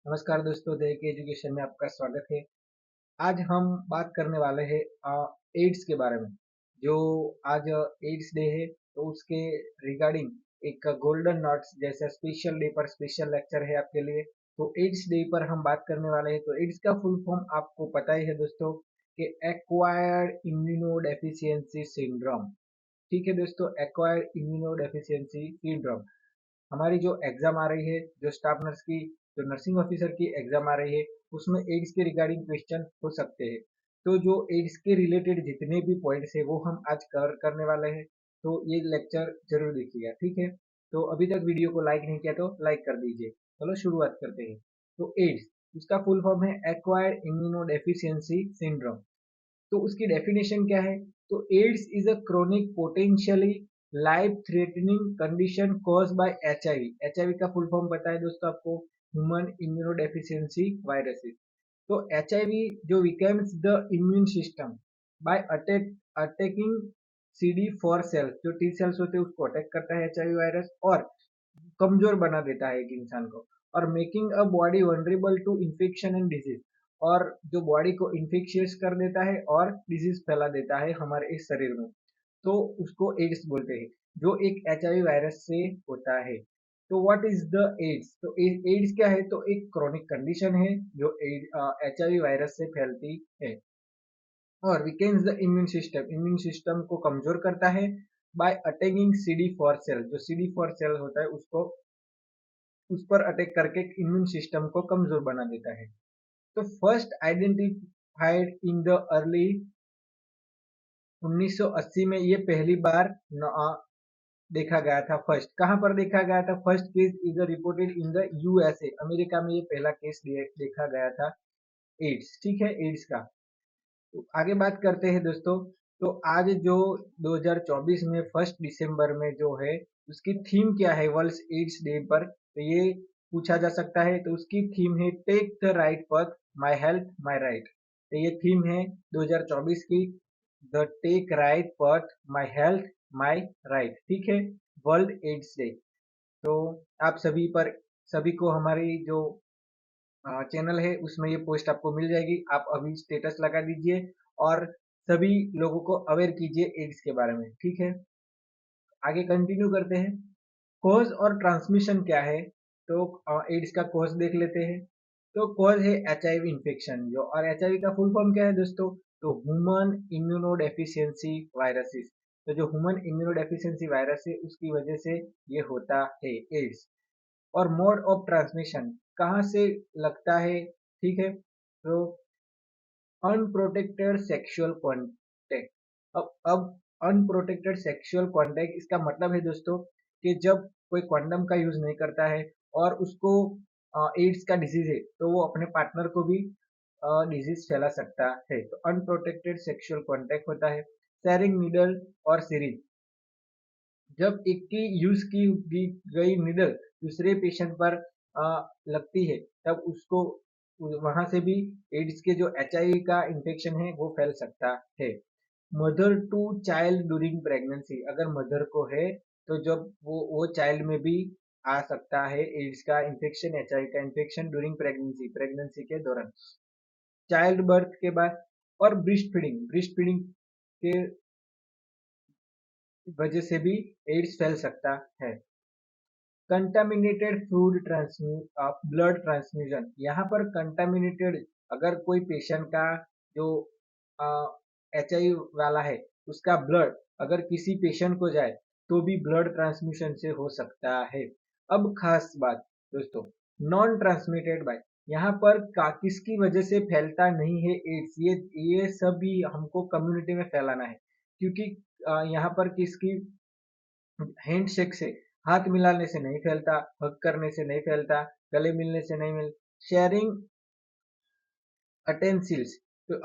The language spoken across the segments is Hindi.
नमस्कार दोस्तों, देह के एजुकेशन में आपका स्वागत है। आज हम बात करने वाले हैं एड्स के बारे में। जो आज एड्स डे है तो उसके रिगार्डिंग एक गोल्डन नॉट्स जैसा स्पेशल डे पर स्पेशल लेक्चर है आपके लिए। तो एड्स डे पर हम बात करने वाले हैं। तो एड्स का फुल फॉर्म आपको पता ही है दोस्तों कि एक्वायर्ड इम्यूनोडेफिशिएंसी सिंड्रोम। ठीक है दोस्तों, एक्वायर्ड इम्यूनोडेफिशिएंसी सिंड्रोम। हमारी जो एग्जाम आ रही है, जो स्टाफ नर्स की, जो नर्सिंग ऑफिसर की एग्जाम आ रही है, उसमें एड्स के रिगार्डिंग क्वेश्चन हो सकते हैं। तो जो एड्स के रिलेटेड जितने भी पॉइंट्स है वो हम आज कवर करने वाले हैं। तो ये लेक्चर जरूर देखिएगा, ठीक है। तो अभी तक वीडियो को लाइक नहीं किया तो लाइक कर दीजिए। चलो शुरुआत करते हैं। तो एड्स, उसका फुल फॉर्म है एक्वायर्ड इम्यूनोडेफिशिएंसी सिंड्रोम। तो उसकी डेफिनेशन क्या है? तो AIDS is a chronic potentially life threatening condition cause by HIV. HIV का फुल फॉर्म पता है दोस्तों आपको? Human immunodeficiency viruses. तो एचआईवी जो weakens the immune system by attacking CD4 cells, जो टी सेल्स होते हैं उसको अटैक करता है एचआईवी वायरस, और कमजोर बना देता है एक इंसान को, और making a body vulnerable to infection and disease. और जो बॉडी को इन्फेक्शियस कर देता है और डिजीज फैला देता है हमारे इस शरीर में। तो उसको एड्स बोलते हैं, जो एक एचआईवी वायरस से होता है। तो व्हाट इज द एड्स? तो एड्स क्या है? तो एक क्रॉनिक कंडीशन है जो एचआईवी वायरस से फैलती है और वीकेंस द इम्यून सिस्टम को कमजोर करता है बाय अटैकिंग CD4 सेल। जो CD4 सेल होता है उसको उस पर अटैक करके इम्यून सिस्टम को कमजोर बना देता है। तो first identified in the early 1980 में ये पहली बार देखा गया था। फर्स्ट कहां पर देखा गया था? First case is reported in the USA, America में ये पहला केस देखा गया था एड्स। ठीक है, एड्स का। तो आगे बात करते हैं दोस्तों। तो आज जो 2024 में 1 दिसंबर में जो है, उसकी थीम क्या है वर्ल्ड एड्स डे पर? तो ये पूछा जा सकता है। तो उसकी थीम है टेक द राइट पथ, माय हेल्थ माय राइट। तो ये थीम है 2024 की, द टेक राइट पथ, माय हेल्थ माय राइट। ठीक है, वर्ल्ड एड्स डे। तो आप सभी को हमारी जो चैनल है उसमें ये पोस्ट आपको मिल जाएगी। आप अभी स्टेटस लगा दीजिए और सभी लोगों को अवेयर कीजिए एड्स के बारे में। ठीक है, आगे कंटिन्यू करते हैं। कॉज और ट्रांसमिशन क्या है? तो एड्स का कॉज देख लेते हैं। तो कॉज है एचआईवी इन्फेक्शन, जो, और एचआईवी का फुल फॉर्म क्या है दोस्तों? तो ह्यूमन इम्यूनोडेफिशिएंसी वायरसेस। तो जो ह्यूमन इम्यूनोडेफिशिएंसी वायरस है उसकी वजह से ये होता है एड्स। और मोड ऑफ ट्रांसमिशन कहाँ से लगता है? ठीक है, तो अनप्रोटेक्टेड सेक्सुअल कॉन्टेक्ट। अब अनप्रोटेक्टेड सेक्सुअल कॉन्टेक्ट, इसका मतलब है दोस्तों कि जब कोई कॉन्डम का यूज नहीं करता है और उसको एड्स का डिजीज है तो वो अपने पार्टनर को भी डिजीज फैला सकता है। तो अनप्रोटेक्टेड सेक्सुअल कॉन्टेक्ट होता है। शेयरिंग निडल और सिरिंज, जब एक की यूज की गई निडल दूसरे पेशेंट पर लगती है तब उसको वहां से भी एड्स के जो एचआईवी का इन्फेक्शन है वो फैल सकता है। Mother to child during pregnancy, अगर मदर को है तो जब वो चाइल्ड में भी आ सकता है एड्स का इन्फेक्शन, एचआईवी का इन्फेक्शन ड्यूरिंग प्रेगनेंसी, प्रेगनेंसी के दौरान, चाइल्ड बर्थ के बाद, और ब्रेस्ट फीडिंग के वजह से भी एड्स फैल सकता है। कंटामिनेटेड फूड ब्लड ट्रांसफ्यूजन, यहाँ पर कंटामिनेटेड, अगर कोई पेशेंट का जो एच आई वाला है उसका ब्लड अगर किसी पेशेंट को जाए तो भी ब्लड ट्रांसमिशन से हो सकता है। अब खास बात दोस्तों, नॉन ट्रांसमिटेड बाय, यहाँ पर किसकी वजह से फैलता नहीं है एड्स, ये सभी हमको कम्युनिटी में फैलाना है। क्योंकि यहाँ पर किसकी हैंडशेक से, हाथ मिलाने से नहीं फैलता, हग करने से नहीं फैलता, गले मिलने से नहीं मिल, शेयरिंग अटेंसिल्स। तो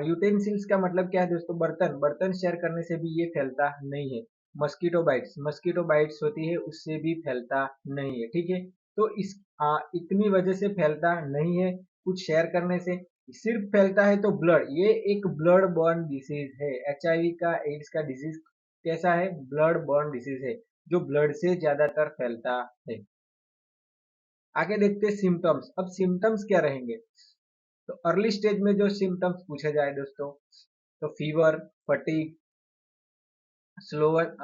यूटेंसिल्स का मतलब क्या है दोस्तों? बर्तन, बर्तन शेयर करने से भी ये फैलता नहीं है। मस्कीटो बाइट्स होती है उससे भी फैलता नहीं है। ठीक है, तो इतनी वजह से फैलता नहीं है कुछ शेयर करने से। सिर्फ फैलता है तो ब्लड, ये एक ब्लड बॉर्न डिसीज है। एचआईवी का, एड्स का डिजीज कैसा है? ब्लड बॉर्न डिसीज है, जो ब्लड से ज्यादातर फैलता है। आगे देखते हैं सिम्टम्स। अब सिम्टम्स क्या रहेंगे? तो अर्ली स्टेज में जो सिम्टम्स पूछे जाए दोस्तों, तो fever, fatigue, slower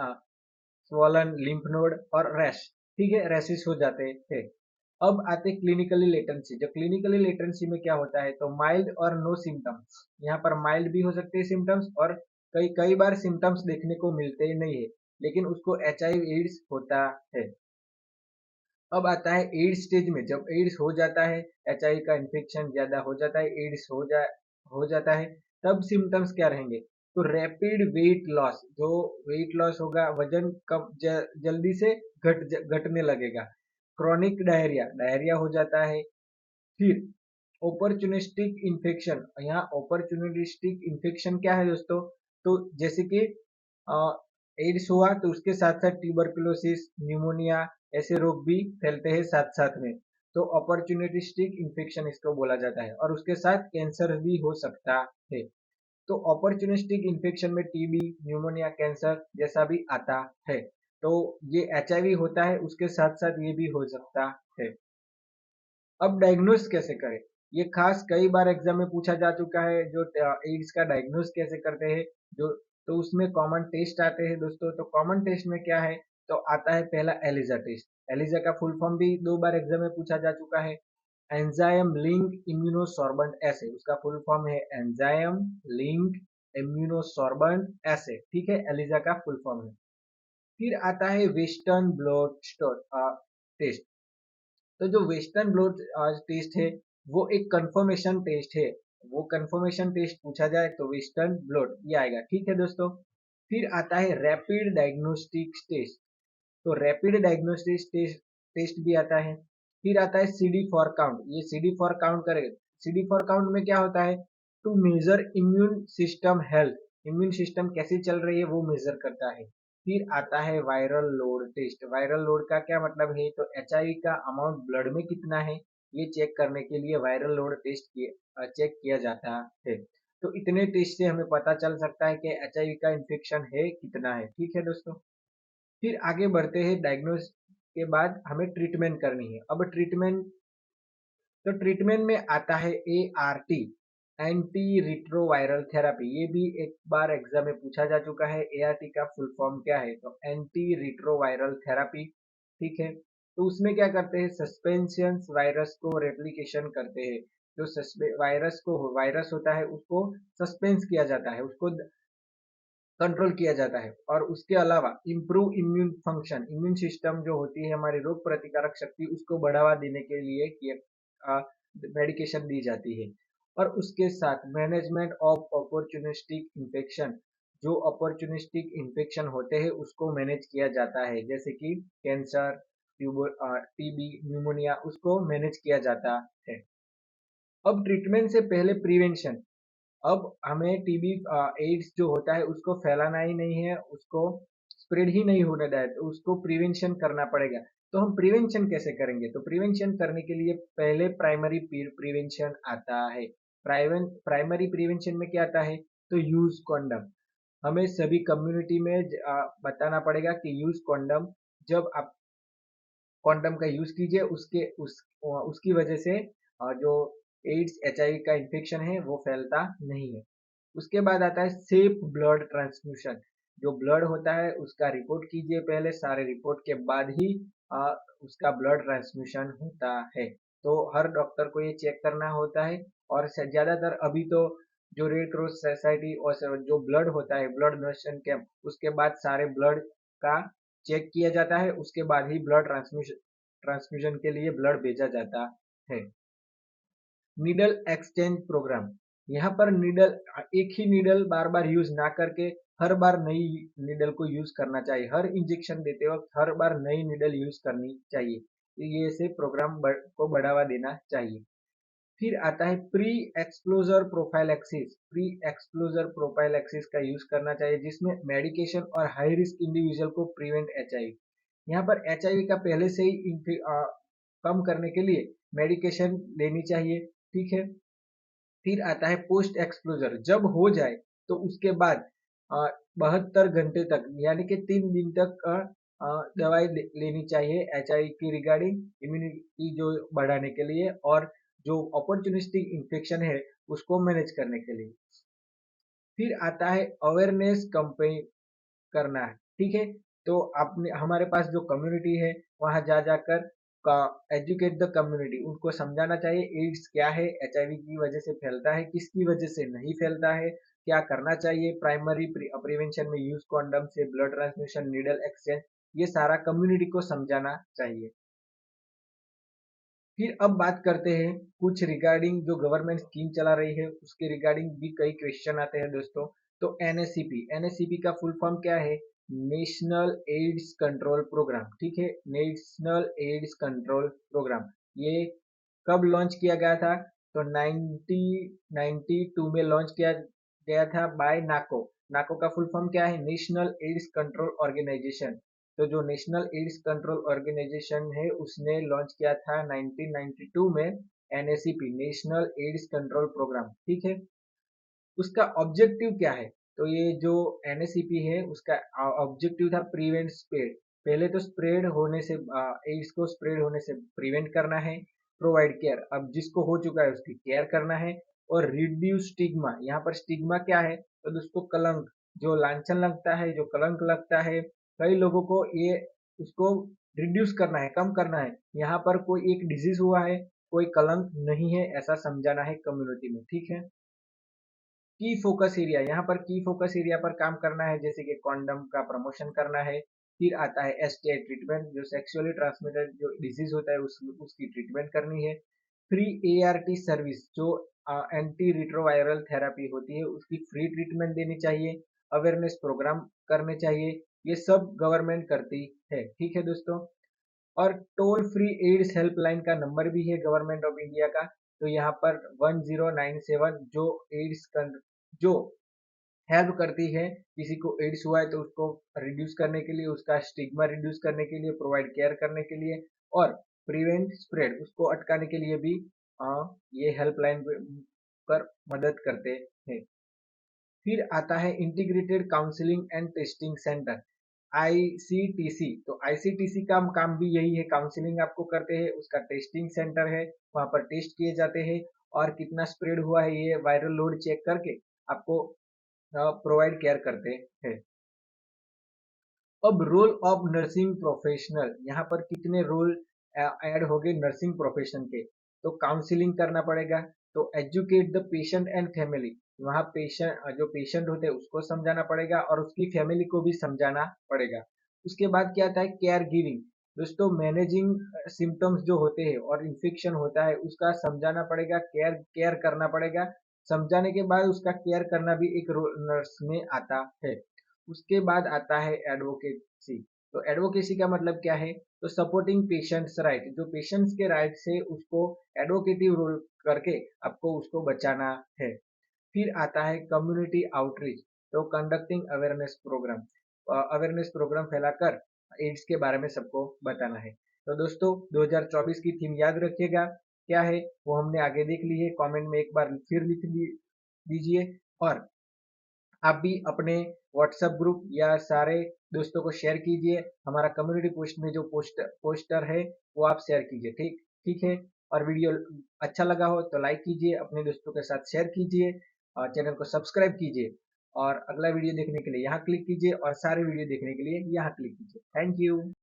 swollen lymph node और रैश, ठीक है, रैशेस हो जाते थे। अब आते क्लिनिकली लेटेंसी। जो क्लिनिकली लेटेंसी में क्या होता है, तो माइल्ड और नो सिम्टम्स। यहाँ पर माइल्ड भी हो सकते हैं सिम्टम्स, और कई कई बार सिम्टम्स देखने को मिलते नहीं है, लेकिन उसको HIV एड्स होता है। अब आता है एड्स स्टेज में। जब एड्स हो जाता है, HIV का इन्फेक्शन ज्यादा हो जाता है, एड्स हो जाता है, तब सिम्टम्स क्या रहेंगे? तो रैपिड वेट लॉस, जो वेट लॉस होगा, वजन कम जल्दी से घटने लगेगा। क्रॉनिक डायरिया, डायरिया हो जाता है। फिर अपॉर्चुनिस्टिक इन्फेक्शन। यहाँ अपॉर्चुनिस्टिक इन्फेक्शन क्या है दोस्तों? तो जैसे कि एड्स हुआ तो उसके साथ साथ ट्यूबरकुलोसिस, न्यूमोनिया, ऐसे रोग भी फैलते हैं साथ साथ में। तो अपॉर्चुनिस्टिक इन्फेक्शन इसको बोला जाता है, और उसके साथ कैंसर भी हो सकता है। तो अपॉर्चुनिस्टिक इन्फेक्शन में टीबी, न्यूमोनिया, कैंसर जैसा भी आता है। तो ये HIV होता है, उसके साथ साथ ये भी हो सकता है। अब डायग्नोस कैसे करें? ये खास कई बार एग्जाम में पूछा जा चुका है, जो एड्स का डायग्नोस कैसे करते हैं। जो तो उसमें कॉमन टेस्ट आते हैं दोस्तों। तो कॉमन टेस्ट में क्या है? तो आता है पहला एलिजा टेस्ट। एलिजा का फुल फॉर्म भी 2 बार एग्जाम में पूछा जा चुका है। एंजाइम लिंक इम्यूनोसॉर्बेंट एसे, उसका फुल फॉर्म है एंजाइम लिंक इम्यूनोसॉर्बेंट एसे, ठीक है, एलिजा का फुल फॉर्म है। फिर आता है वेस्टर्न ब्लॉट टेस्ट। तो जो वेस्टर्न ब्लॉट टेस्ट है, वो एक कंफर्मेशन टेस्ट है। वो कंफर्मेशन टेस्ट पूछा जाए तो वेस्टर्न ब्लॉट ये आएगा, ठीक है दोस्तों। फिर आता है रैपिड डायग्नोस्टिक टेस्ट। तो रैपिड डायग्नोस्टिक टेस्ट भी आता है। फिर आता है CD4 काउंट। ये CD4 काउंट करेगा। CD4 काउंट में क्या होता है? To measure immune system health, immune system कैसी चल रही है वो मेजर करता है। फिर आता है viral load test. Viral load का क्या मतलब है? तो HIV का अमाउंट ब्लड में कितना है, ये चेक करने के लिए वायरल लोड टेस्ट चेक किया जाता है। तो इतने टेस्ट से हमें पता चल सकता है कि HIV का इन्फेक्शन है कितना है, ठीक है दोस्तों। फिर आगे बढ़ते हैं। डायग्नोस के बाद हमें ट्रीटमेंट करनी है। अब ट्रीटमेंट, तो ट्रीटमेंट में आता है ART, एंटी रिट्रोवायरल थेरेपी। ये भी एक बार एग्जाम में पूछा जा चुका है। ART का फुल फॉर्म क्या है? तो एंटी रिट्रोवायरल थेरेपी, ठीक है। तो उसमें क्या करते हैं? सस्पेंशन वायरस को रेप्लिकेशन करते हैं। जो वायरस होता है उसको सस्पेंस किया जाता है, उसको कंट्रोल किया जाता है। और उसके अलावा improve immune function, immune system जो होती है हमारी रोग प्रतिकारक शक्ति, उसको बढ़ावा देने के लिए मेडिकेशन दी जाती है। और उसके साथ मैनेजमेंट ऑफ अपॉर्चुनिस्टिक इन्फेक्शन, जो अपॉर्चुनिस्टिक इन्फेक्शन होते हैं उसको मैनेज किया जाता है, जैसे कि कैंसर, TB, न्यूमोनिया, उसको मैनेज किया जाता है। अब ट्रीटमेंट से पहले प्रिवेंशन। अब हमें टीबी एड्स जो होता है उसको फैलाना ही नहीं है, उसको स्प्रेड ही नहीं होने देना है, तो उसको प्रिवेंशन करना पड़ेगा। तो हम प्रिवेंशन कैसे करेंगे? तो प्रिवेंशन करने के लिए पहले प्राइमरी प्रिवेंशन आता है। प्राइमरी प्रिवेंशन में क्या आता है? तो यूज कॉन्डम। हमें सभी कम्युनिटी में बताना पड़ेगा कि यूज कॉन्डम। जब आप कॉन्डम का यूज कीजिए, उसकी वजह से जो एड्स HIV का इन्फेक्शन है वो फैलता नहीं है। उसके बाद आता है सेफ ब्लड ट्रांसफ्यूशन। जो ब्लड होता है उसका रिपोर्ट कीजिए पहले, सारे रिपोर्ट के बाद ही उसका ब्लड ट्रांसफ्यूशन होता है। तो हर डॉक्टर को ये चेक करना होता है। और ज्यादातर अभी तो जो रेड क्रॉस सोसाइटी और जो ब्लड होता है, ब्लड डोनेशन कैंप, उसके बाद सारे ब्लड का चेक किया जाता है, उसके बाद ही ब्लड ट्रांसफ्यूजन के लिए ब्लड भेजा जाता है। Needle exchange program. यहाँ पर नीडल, एक ही नीडल बार बार यूज ना करके हर बार नई नीडल को यूज करना चाहिए। हर इंजेक्शन देते वक्त हर बार नई नीडल यूज करनी चाहिए। तो ये से प्रोग्राम को बढ़ावा देना चाहिए। फिर आता है प्री एक्सप्लोजर प्रोफाइलैक्सिस। प्री एक्सप्लोजर प्रोफाइलैक्सिस का यूज करना चाहिए, जिसमें मेडिकेशन और हाई रिस्क इंडिविजुअल को प्रिवेंट HIV। यहाँ पर HIV का पहले से ही कम करने के लिए मेडिकेशन लेनी चाहिए, ठीक है। फिर आता है पोस्ट एक्सप्लोजर। जब हो जाए तो उसके बाद 72 घंटे तक, यानी कि 3 दिन तक दवाई लेनी चाहिए एचआईवी की रिगार्डिंग इम्यूनिटी जो बढ़ाने के लिए और जो अपॉर्चुनिस्टिक इन्फेक्शन है उसको मैनेज करने के लिए। फिर आता है अवेयरनेस कैंपेन करना है, ठीक है। तो आपने हमारे पास जो कम्युनिटी है वहां जा जाकर का एजुकेट द कम्युनिटी, उनको समझाना चाहिए एड्स क्या है, एचआईवी की वजह से फैलता है, किसकी वजह से नहीं फैलता है, क्या करना चाहिए, प्राइमरी प्रिवेंशन में यूज कॉन्डम से, ब्लड ट्रांसमिशन, नीडल एक्सचेंज, ये सारा कम्युनिटी को समझाना चाहिए। फिर अब बात करते हैं कुछ रिगार्डिंग जो गवर्नमेंट स्कीम चला रही है उसके रिगार्डिंग भी कई क्वेश्चन आते हैं दोस्तों। तो एनएससीपी का फुल फॉर्म क्या है? नेशनल एड्स कंट्रोल प्रोग्राम, ठीक है, नेशनल एड्स कंट्रोल प्रोग्राम। ये कब लॉन्च किया गया था? तो 1992 में लॉन्च किया गया था बाय नाको। नाको का फुल फॉर्म क्या है? National AIDS control organisation. तो जो नेशनल एड्स कंट्रोल ऑर्गेनाइजेशन है उसने लॉन्च किया था 1992 में NAACP, national AIDS control programme, ठीक है। उसका ऑब्जेक्टिव क्या है? तो ये जो एनएसीपी है उसका ऑब्जेक्टिव था प्रिवेंट स्प्रेड। पहले तो स्प्रेड होने से एड्स को स्प्रेड होने से प्रिवेंट करना है, प्रोवाइड केयर, अब जिसको हो चुका है उसकी केयर करना है, और रिड्यूस स्टिग्मा। यहाँ पर स्टिग्मा क्या है? तो दोस्तों कलंक, जो लांछन लगता है, जो कलंक लगता है कई लोगों को, ये उसको रिड्यूस करना है, कम करना है। यहाँ पर कोई एक डिजीज हुआ है, कोई कलंक नहीं है, ऐसा समझाना है कम्युनिटी में, ठीक है। की फोकस एरिया, यहाँ पर की फोकस एरिया पर काम करना है, जैसे कि कॉन्डम का प्रमोशन करना है। फिर आता है एसटीआई ट्रीटमेंट, जो सेक्सुअली ट्रांसमिटेड जो डिजीज होता है उसकी ट्रीटमेंट करनी है। फ्री एआरटी सर्विस, जो एंटी रिट्रोवायरल थेरेपी होती है उसकी फ्री ट्रीटमेंट देनी चाहिए। अवेयरनेस प्रोग्राम करने चाहिए, ये सब गवर्नमेंट करती है, ठीक है दोस्तों। और टोल फ्री एड्स हेल्पलाइन का नंबर भी है गवर्नमेंट ऑफ इंडिया का। तो यहाँ पर 1097 जो एड्स जो हेल्प करती है, किसी को एड्स हुआ है तो उसको रिड्यूस करने के लिए, उसका स्टिग्मा रिड्यूस करने के लिए, प्रोवाइड केयर करने के लिए, और प्रिवेंट स्प्रेड उसको अटकाने के लिए भी ये हेल्पलाइन पर मदद करते हैं। फिर आता है integrated counselling and testing centre, ICTC. तो आईसीटीसी का काम भी यही है, काउंसलिंग आपको करते हैं, उसका टेस्टिंग सेंटर है, वहां पर टेस्ट किए जाते हैं और कितना स्प्रेड हुआ है ये वायरल लोड चेक करके आपको प्रोवाइड केयर करते हैं। अब रोल ऑफ नर्सिंग प्रोफेशनल, यहाँ पर कितने रोल ऐड हो गए नर्सिंग प्रोफेशन के। तो काउंसलिंग करना पड़ेगा, तो educate the patient and family, वहाँ पेशेंट जो पेशेंट होते हैं उसको समझाना पड़ेगा और उसकी फैमिली को भी समझाना पड़ेगा। उसके बाद क्या आता है? Care giving. दोस्तों मैनेजिंग सिम्टम्स जो होते हैं और इन्फेक्शन होता है उसका समझाना पड़ेगा, केयर केयर करना पड़ेगा। समझाने के बाद उसका केयर करना भी एक नर्स में आता है। उसके बाद आता है एडवोकेसी। तो एडवोकेसी का मतलब क्या है? तो सपोर्टिंग पेशेंट्स राइट, जो पेशेंट्स के राइट से उसको एडवोकेटिव रोल करके आपको उसको बचाना है। फिर आता है कम्युनिटी आउटरीच, तो conducting awareness program, awareness program फैलाकर एड्स के बारे में सबको बताना है। तो दोस्तों 2024 की थीम याद रखिएगा, क्या है वो हमने आगे देख ली है, कमेंट में एक बार फिर लिख दीजिए। और आप भी अपने व्हाट्सएप ग्रुप या सारे दोस्तों को शेयर कीजिए, हमारा कम्युनिटी पोस्ट में जो पोस्टर है वो आप शेयर कीजिए, ठीक ठीक है। और वीडियो अच्छा लगा हो तो लाइक कीजिए, अपने दोस्तों के साथ शेयर कीजिए, और चैनल को सब्सक्राइब कीजिए, और अगला वीडियो देखने के लिए यहाँ क्लिक कीजिए, और सारे वीडियो देखने के लिए यहाँ क्लिक कीजिए। Thank you.